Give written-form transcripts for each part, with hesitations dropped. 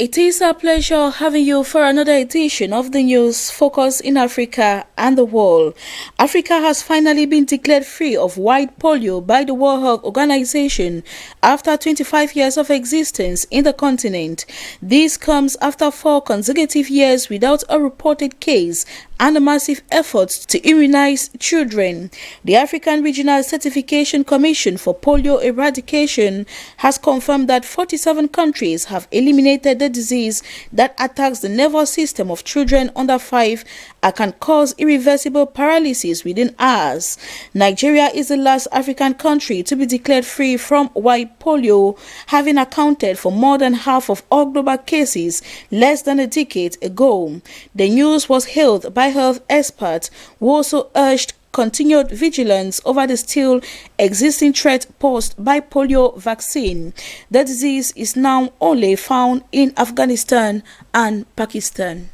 It is a pleasure having you for another edition of the news focus in Africa and the world. Africa has finally been declared free of white polio by the World Health Organization after 25 years of existence in the continent. This comes after 4 consecutive years without a reported case and a massive effort to immunize children. The African Regional Certification Commission for Polio Eradication has confirmed that 47 countries have eliminated the disease that attacks the nervous system of children under 5 and can cause irreversible paralysis within hours. Nigeria is the last African country to be declared free from white polio, having accounted for more than half of all global cases less than a decade ago. The news was hailed by health experts who also urged continued vigilance over the still existing threat posed by polio vaccine. The disease is now only found in Afghanistan and Pakistan.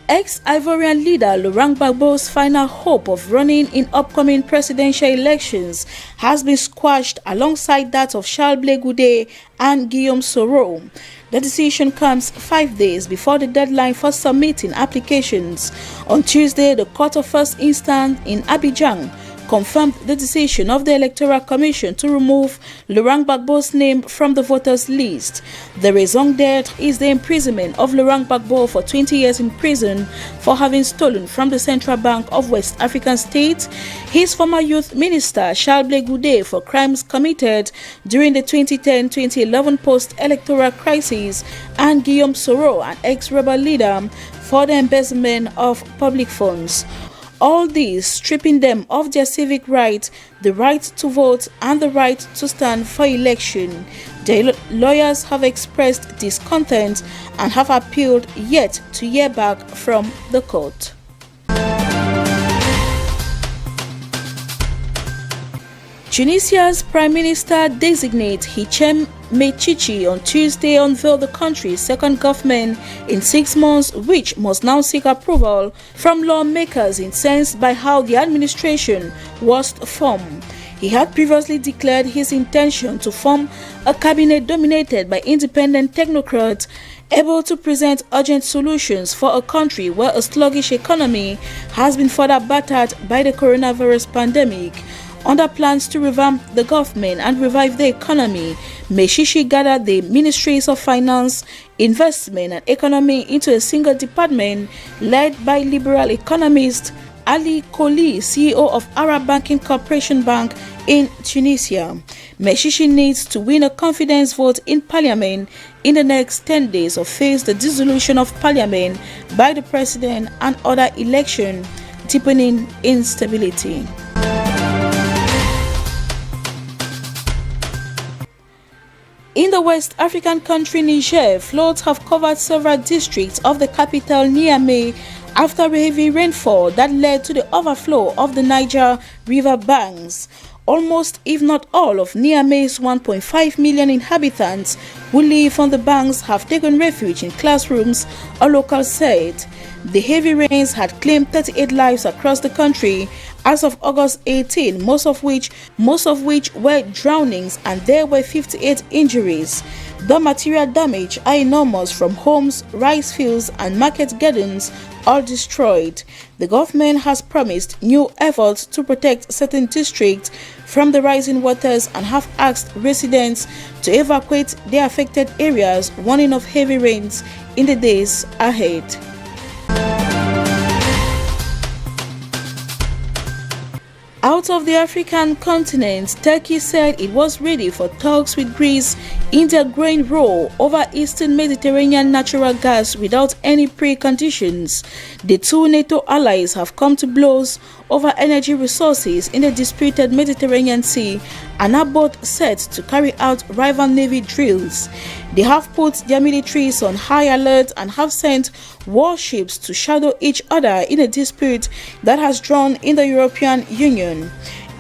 Ex-Ivorian leader Laurent Gbagbo's final hope of running in upcoming presidential elections has been squashed alongside that of Charles Blé Goudé and Guillaume Soro. The decision comes 5 days before the deadline for submitting applications. On Tuesday, the Court of First Instance in Abidjan confirmed the decision of the Electoral Commission to remove Laurent Gbagbo's name from the voters' list. The raison d'etre is the imprisonment of Laurent Gbagbo for 20 years in prison for having stolen from the Central Bank of West African States, his former youth minister Charles Blé Goudé for crimes committed during the 2010-2011 post-electoral crisis, and Guillaume Soro, an ex-rebel leader, for the embezzlement of public funds. All these stripping them of their civic rights, the right to vote and the right to stand for election. Their lawyers have expressed discontent and have appealed yet to hear back from the court. Tunisia's Prime Minister-designate Hichem Mechichi on Tuesday unveiled the country's second government in 6 months, which must now seek approval from lawmakers incensed by how the administration was formed. He had previously declared his intention to form a cabinet dominated by independent technocrats able to present urgent solutions for a country where a sluggish economy has been further battered by the coronavirus pandemic. Under plans to revamp the government and revive the economy, Mechichi gathered the Ministries of Finance, Investment and Economy into a single department led by liberal economist Ali Koli, CEO of Arab Banking Corporation Bank in Tunisia. Mechichi needs to win a confidence vote in parliament in the next 10 days or face the dissolution of parliament by the president and other election, deepening instability. In the West African country Niger, floods have covered several districts of the capital Niamey after a heavy rainfall that led to the overflow of the Niger river banks. Almost, if not all, of Niamey's 1.5 million inhabitants who live on the banks have taken refuge in classrooms, a local said. The heavy rains had claimed 38 lives across the country as of August 18, most of which were drownings, and there were 58 injuries. The material damage are enormous, from homes, rice fields and market gardens all destroyed. The government has promised new efforts to protect certain districts from the rising waters and have asked residents to evacuate the affected areas, warning of heavy rains in the days ahead. Out of the African continent, Turkey said it was ready for talks with Greece in their growing role over Eastern Mediterranean natural gas without any preconditions. The two NATO allies have come to blows over energy resources in the disputed Mediterranean Sea and are both set to carry out rival navy drills. They have put their militaries on high alert and have sent warships to shadow each other in a dispute that has drawn in the European Union.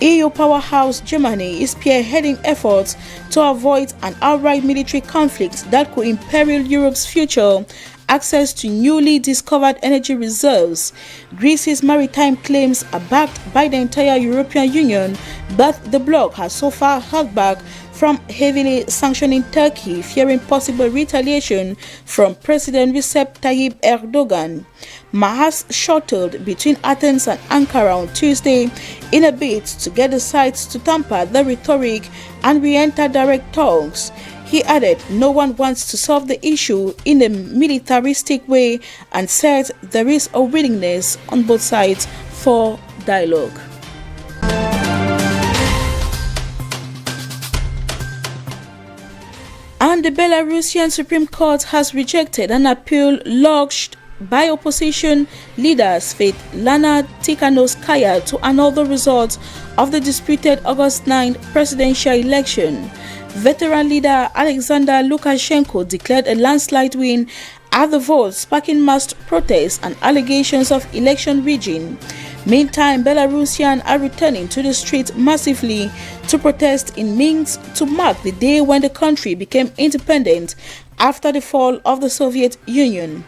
EU powerhouse Germany is spearheading efforts to avoid an outright military conflict that could imperil Europe's future access to newly discovered energy reserves. Greece's maritime claims are backed by the entire European Union, but the bloc has so far held back from heavily sanctioning Turkey, fearing possible retaliation from President Recep Tayyip Erdogan. Mahas shuttled between Athens and Ankara on Tuesday in a bid to get the sides to temper the rhetoric and re-enter direct talks. He added no one wants to solve the issue in a militaristic way and said there is a willingness on both sides for dialogue. And the Belarusian Supreme Court has rejected an appeal lodged by opposition leader Svetlana Tikhanovskaya to annul the results of the disputed August 9 presidential election. Veteran leader Alexander Lukashenko declared a landslide win at the vote, sparking mass protests and allegations of election rigging. Meantime, Belarusians are returning to the streets massively to protest in Minsk to mark the day when the country became independent after the fall of the Soviet Union.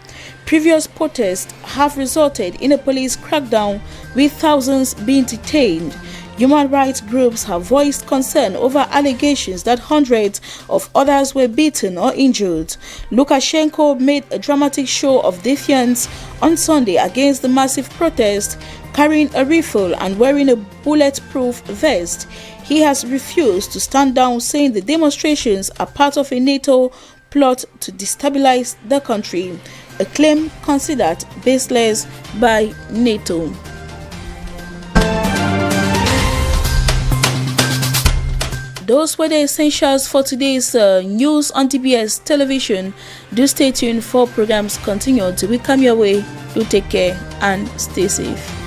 Previous protests have resulted in a police crackdown with thousands being detained. Human rights groups have voiced concern over allegations that hundreds of others were beaten or injured. Lukashenko made a dramatic show of defiance on Sunday against the massive protest, carrying a rifle and wearing a bulletproof vest. He has refused to stand down, saying the demonstrations are part of a NATO plot to destabilize the country, a claim considered baseless by NATO. Those were the essentials for today's news on DBS television. Do stay tuned for programs continue till we come your way. Do take care and stay safe.